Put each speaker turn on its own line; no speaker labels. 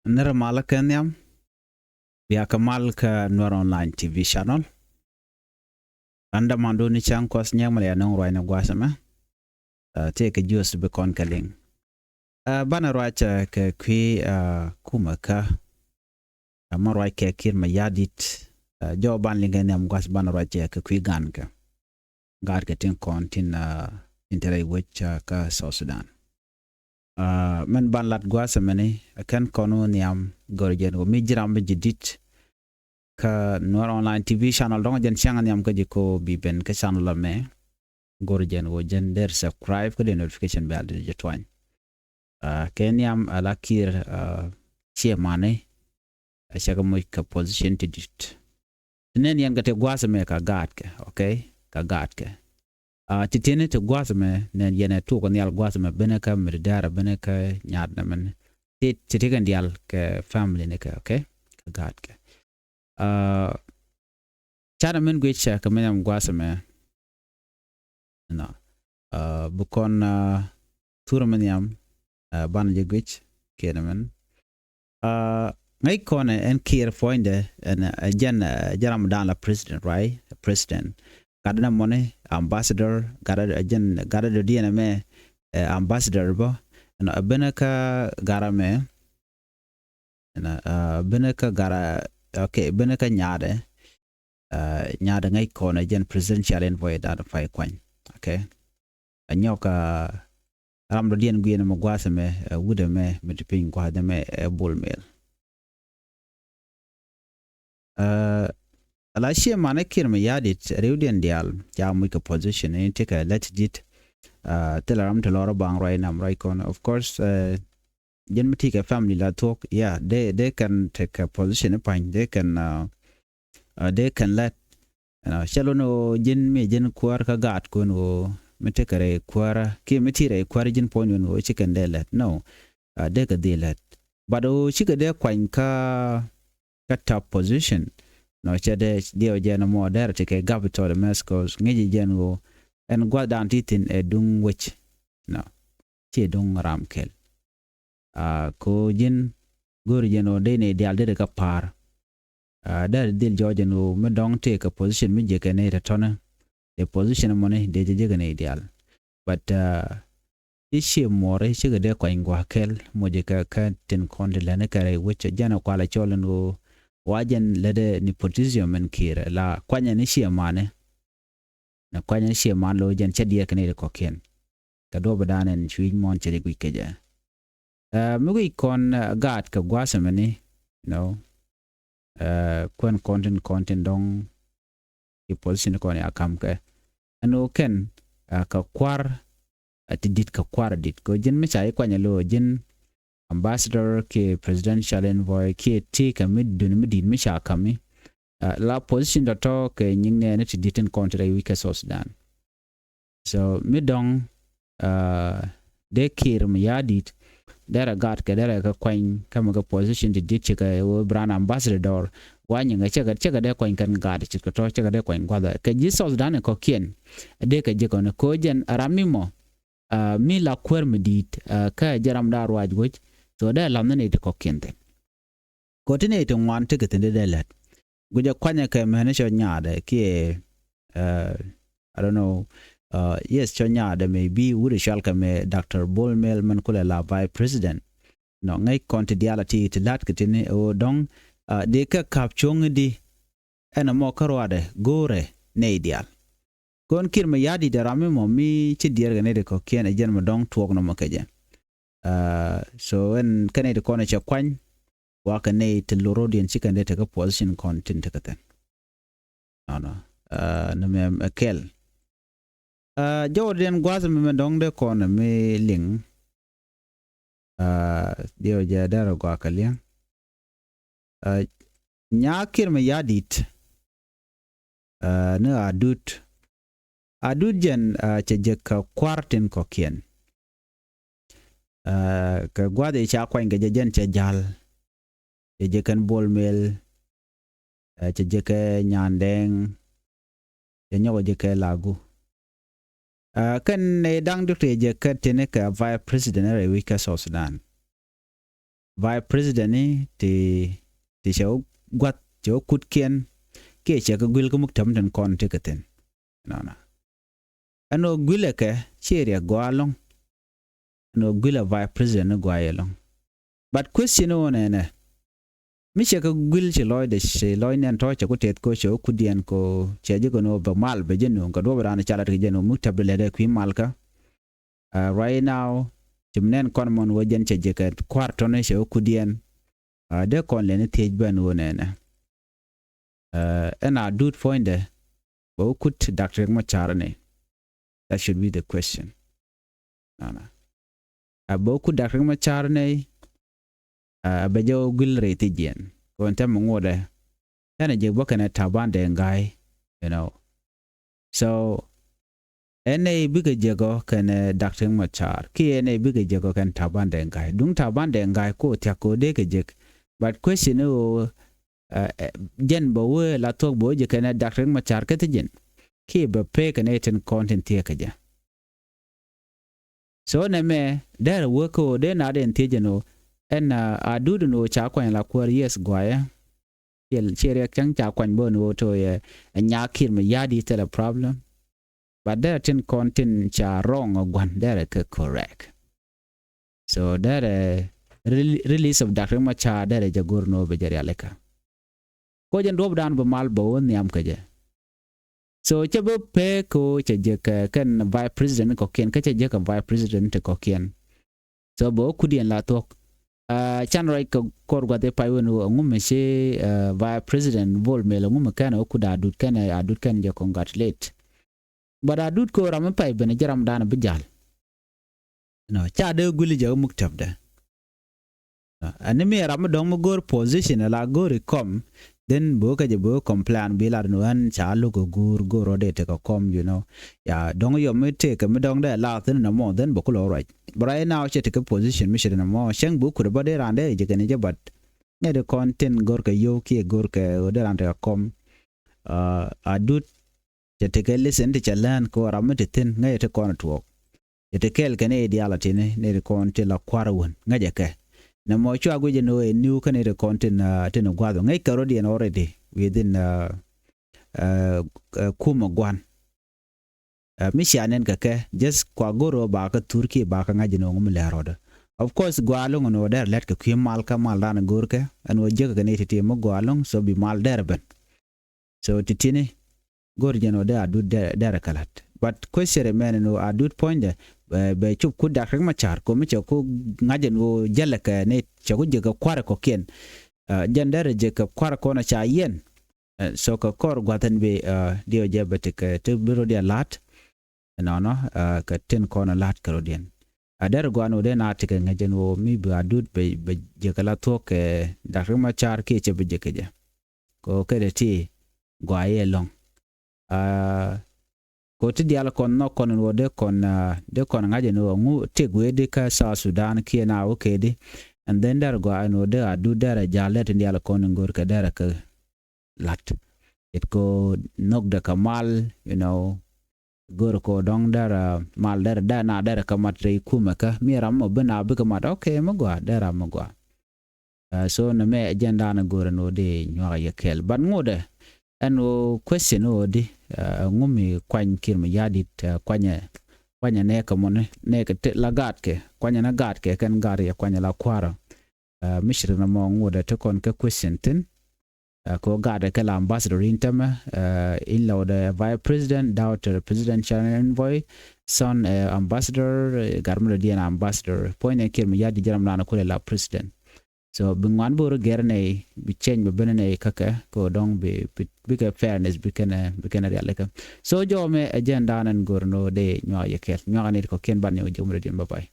Nera mala kenyam biya kamal ka Nuer Online TV channel. Anda mando ni chang kwas nyam ya nong roi na gwasama. Take a juice be kon kaling. Bana racha ke kwi kuma ka. Marwai ke kir ma yadit. Jo ban linga nyam gwas bana racha ke kwi gan ka. Gar ke tin kon tin intere wich ka South Sudan. Men ban lat gwasama ni kan kono nyam gorjen go mijiram be jidit. Ka Nuer Online TV channel dong jen changan yam ka jiko biben ka channel la me gorjen go jen der subscribe ka de notification bell de jetwan ken yam ala kir che mane a chaga mo ka position to dit nen yan ga te gwasa me ka gat ke okay ka gat ke titene te gwasa me nen yene to ko nyal gwasa me bene ka mir dara bene ka nyad na men te kan dial ke family ne ka okay ka gat ke chana men gwe cha kamenyam gwasa me no bukon tura men yam ban je gwe kena men ngai kone en kier foinde en jaram dan la president right president kadana mone ambassador gada de diena me ambassador bo no benaka gara me na benaka gara okay benaka nyade nyaada ngai kona jen presidential envoy da fay kwany okay anyoka ramdo dien guyena mo gwasa me wude me medipin ko hade me bol mel ala she mane kirme yadit rewden dial ja mu ka position in take a let it telaram to loro bang right nam right corner of course jen mitika family la talk yeah they can take a position point they can let shalo no jin me jin kwar ka gat ko no metekare kwara ki metire kwar jin ponyo no chicken de let no de ka de let but o chika de kwan ka top position no chade dio jena mo der take gabito de mescos ngeji jen go en gwa dan titin e dung wich no chi dung ramkel ko jin gor jeno de ne dial de ka par dar dil Georgia no me dong take a position me jeke ne retona the position money de jege ne ideal but ishi more shi de ko ingwa kel mo jeke ka tin konde lene kare which jana kwala cholen go wajen lede nepotism men kire la kwanya ni shi mane na kwanya shi man lo jen chedi ke ne ko ken ka do badanen chwi mon chedi gwikeja mugi kon gat ka gwasamani you know kwen content dong i position ko ne akam ke ano ken ka kwar atidit ka kwar dit ko jin mi chai kwanya lo jin ambassador ke presidential envoy ke ti ka midun midin mi cha kami la position da to ke nyingne ne tiditen kontra wi ka Sudan so midong de kir mi yadit dara gat ke dara ka kwany kama ka position di dit ka brand ambassador wanya nga chega de kwany kan gat chika to chega de kwany kwada ka ji South Sudan ko kien de ka je kono ko jen aramimo mi la kwer medit ka jaram dar waj woj to da lam ne de ko kente ko tine to wan te ketende de let guja kwanya ka mene cho nyaade ki I don't know yes chonya de maybe would shalka me Dr. Bolmel man kula la by president no ngai confidentiality to lat kitine o dong de ka kapchong di ena mo karwade gore ne ideal kon kir me yadi de rame mo mi ci dier ga ne de ko kien e jen mo dong tuok no mo keje so en kane de kone cha kwany wa ka ne te lorodian ci kan de te ka position content te katen no no me kel Jordan gwazam me dong de kone me ling dio ja daro gwa kalya nyakir me yadit ne adut jen che ka kwartin ko kien ka gwade cha kwa nge jen che jal je kan bol mel che ke nyandeng nyawo je ke lagu kan ne dang du je ka tene ka vice president re wika South Sudan vice president ni ti show gwat cho kut kien ke che ko gwil ko muk tam den kon te keten na ano gwile ke cheria gwalong no gwila vice president gwayelong but question on ene mi che ko gwil che loy de che loy nen to che ko tet ko cho kudien ko che je ko no ba mal be jenu ko do ba na chala te jenu muk tabele de kwi malka right now timnen kon mon wojen che je ka kwarto ne che kudien de kon le ne tej ben wonene and I do find the but could Dr. Macharane. That should be the question. Nana. Boku Dr. Macharane Bejo Gil Retigian. Go and tell Mongode. Then a Jabokana Tabande guy, you know. So any bigger jago can Dr. Machar. Ki any bigger jago can Tabande guy. Dung Tabande guy ko Tiako Dekajik. But question jen bo we la tok bo je kana Dr. Machar ka tijin ki be pe kana ten content tie ka ja so na me der wo ko de na den tie jeno en a du no cha kwan la ko yes gwaya yel chere chang cha kwan bo no to ye nya kir me yadi tell a problem but there ten content cha wrong gwan there ka correct so there release of Dr. Machar there jagor no be jari aleka ko jen rob dan ba mal bo niam ka je so che bo pe ko che je ka kan vice president ko ken ka che je ka vice president ko ken so bo kudien la tok chan roi ko kor gwa de pai wonu ngum she vice president vol mel ngum ka na ku da dut kan je congratulate bara dut ko ram pai bene jaram dan bijal no cha de guli je muktab da anime ram dong mo gor position la gor kom then boka je bo complain bilar no an cha lu go gur go rode te ko kom you know ya dong yo me te ke me dong da la tin na mo then boku lo right but right now che te position mi shiri na mo sheng bu ku ba de rande je ke ne je but ne de content gor ke yo ki gor ke o de rande kom adut che te ke listen te chalan ko ram te tin ngai te kon to te kel ke ne ideality ne de kon te la kwarwon ngaje ke na mo chwa go je no e new kan e content te no gwado ngai karodi and already within kuma gwan mishanen ka ke just kwa goro ba ka turki ba ka ngaji no ngum le roda of course gwalong no der let ka kwi mal ka mal dan gorke an wo je ka ne te mo gwalong so bi mal der ben so titini gor je no der adu der kalat but question men no adu point be chup ku Dr. Machar ko mi ko ngajen wo jalaka ne chagu je ka kwara ko ken jandare je ka kwara ko na cha yen so ka kor gwatan be dio je bete ka te biro dia lat no ka ten ko na lat karodien adar gwano de na te ka ngajen wo mi ba dud be je ka la to ke Dr. Machar ke che be je ke ko ke de ti gwaye long ko ti dial kon no kon wo de kon ngaje no ngu te gwede ka sa Sudan ki na o kedi and then there go no de adu there jalet dial kon ngor ka there ka lat it ko nok de kamal you know gor ko dong there mal there da na there ka matre kuma ka mi ram mo bena be ka mat okay mo gwa there mo gwa so na me agenda na gor no de nyoa yekel ban ngode eno question odi ngumi kwany kirma yadit kwanya ne ka mon ne ka te lagat ke kwanya na gat ke kan gar ya kwanya la kwara mishri na mo ngoda te kon ka question tin ko gada ka la ambassador intama illa the vice president daughter presidential envoy son ambassador garmra diana ambassador point kirma yadi jaram na ko la president so bingwan buru gerne bi change be benene kaka ko dong bi ka fairness bi kana realika so jo me agenda nan gorno de nyaa yekel nyaa ne ko ken ban yo jomre din bye bye